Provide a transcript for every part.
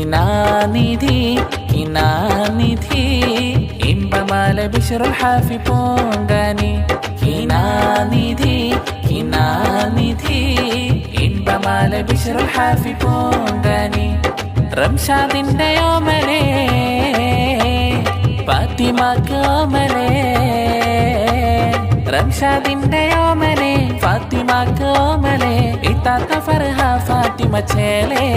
കിനാനിധി കിനാനിധി ഇമ്പമാല ബിശ്റുൽ ഹാഫി പൂങ്കാനി കിനാനിധി കിനാനിധി ഇമ്പമാല ബിശ്റുൽ ഹാഫി പൂങ്കാനി റംഷാദിന്റെ ഓമലേ ഫാത്തിമക്ക് ഓമലേ റംഷാദിന്റെ ഓമലേ ഫാത്തിമക്ക് ഓമലേ ഇത്താത്ത ഫർഹ ഫാത്തിമ ചേലേ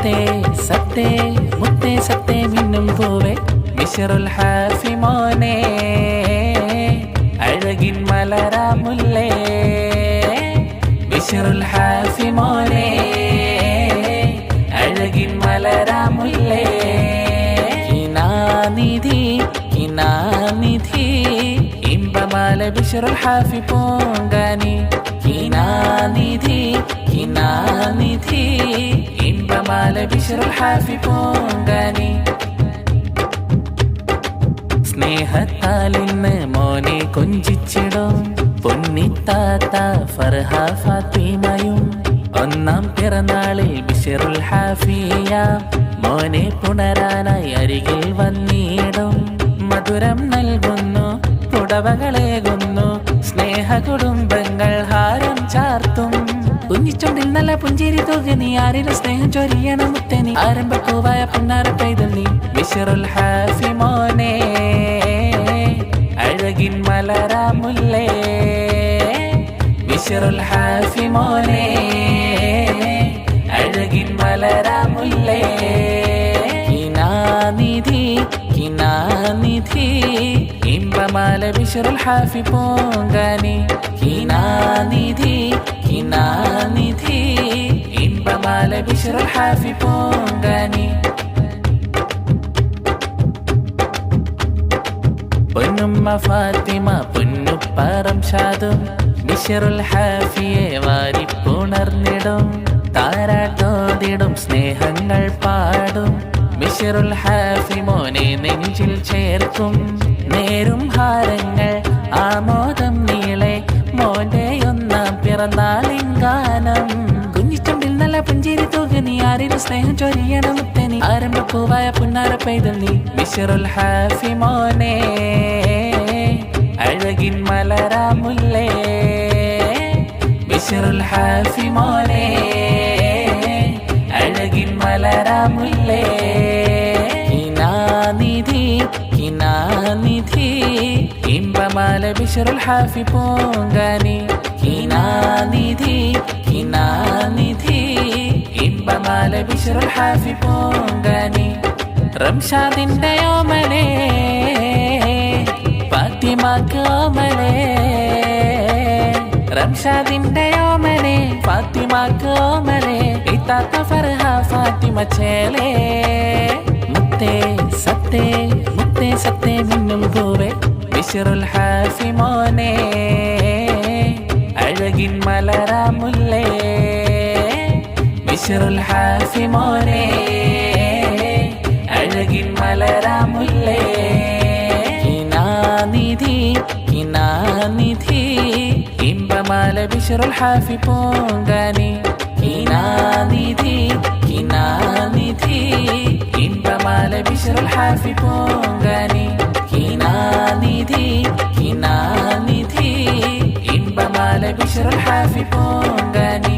മുത്തേ സത്തേ മുത്തേ സത്തേ മിന്നും പൂവേ ബിശ്റുൽ ഹാഫി മോനെ അഴകിൻ മലരാമുല്ലേ ബിശ്റുൽ ഹാഫി മോനെ അഴകിൻ മലരാമുല്ലേ കിനാനിധി കിനാനിധി ഇമ്പമാല ബിശ്റുൽ ഹാഫി പൂങ്കാനി കിനാനിധി കിനാനിധി ഇമ്പമാല ബിശ്റുൽ ഹാഫി പൂങ്കാനി സ്നേഹത്താൽ ഇന്ന് മോനെ കൊഞ്ചിച്ചിടും പൊന്നിത്താത്ത ഫർഹ ഫാത്തിമയും ഒന്നാം പിറന്നാളിൽ ബിശ്റുൽ ഹാഫിയ മോനെ പുണരാനായി അരികിൽ വന്നിടും മധുരം നൽകുന്നു പുടവകളേകുന്നു സ്നേഹ കുടുംബങ്ങൾ ഹാരം ചാർത്തും കുഞ്ഞിച്ചൊണ്ടിൽ നല്ല പുഞ്ചിരി തൂകി ആരിലും സ്നേഹം ചൊരിയണ മുത്തനി ആരംഭപ്പൂവായ പുന്നാര പൈതൽ നീ ബിശ്റുൽ ഹാഫി മോനെ അഴകിൻ മലരാമുല്ലേ ബിശ്റുൽ ഹാഫി മോനെ അഴകിൻ മലരാമുല്ലേ കിനാനിധി കിനാനിധി ഇമ്പമാല ബിശ്റുൽ ഹാഫി പൂങ്കാനി കിനാനിധി കിനാനിധി ഇമ്പമാല ബിശ്റുൽ ഹാഫി പൂങ്കാനി പൊന്നുമ്മ ഫാത്തിമ പൊന്നുപ്പ റംഷാദും ബിശ്റുൽ ഹാഫിയെ വാരിപ്പുണർന്നിടും താരാട്ടോതിടും സ്നേഹങ്ങൾ പാടും ബിശ്റുൽ ഹാഫി മോനെ നെഞ്ചിൽ ചേർക്കും നേരും ഹാരങ്ങൾ ആമോദം നീളെ മോന്റെ ഒന്നാം പിറന്നാളിൻ ഗാനം കുഞ്ഞിച്ചൊണ്ടിൽ നല്ല പുഞ്ചിരി തൂകി ആരിലും സ്നേഹം ചൊരിയണ മുത്തനി ആരംഭപ്പൂവായ പുന്നാര പൈതൽ നീ ബിശ്റുൽ ഹാഫി മോനെ അഴകിൻ മലരാമുല്ലേ ബിശ്റുൽ ഹാഫി മോനെ അഴകിൻ മലരാമുല്ലേ കിനാനിധി കിനാനിധി ഇമ്പമാല ബിശ്റുൽ ഹാഫി പൂങ്കാനി കിനാനിധി കിനാനിധി ഇമ്പമാല ബിശ്റുൽ ഹാഫി പൂങ്കാനി റംഷാദിന്റെ ഓമലേ ഫാത്തിമക്ക് ഓമലേ റംഷാദിന്റെ ഓമലേ ഫാത്തിമക്ക് ഓമലേ ഇത്താത്ത ഫർഹ ഫാത്തിമ ചേലേ മുത്തേ സത്തേ മുത്തേ സത്തേ മിന്നും പൂവേ ബിശ്റുൽ ഹാഫി മോനെ അഴകിൻ മലരാമുല്ലേ ബിശ്റുൽ ഹാഫി മോനെ അഴകിൻ മലരാമുല്ലേ കിനാനിധി കിനാനിധി ഇമ്പമാല ബിശ്റുൽ ഹാഫി പൂങ്കാനി കിനാനിധി കിനാനിധി ഇമ്പമാല ബിശ്റുൽ ഹാഫി പൂങ്കാനി കിനാനിധി കിനാനിധി ഇമ്പമാല ബിശ്റുൽ ഹാഫി പൂങ്കാനി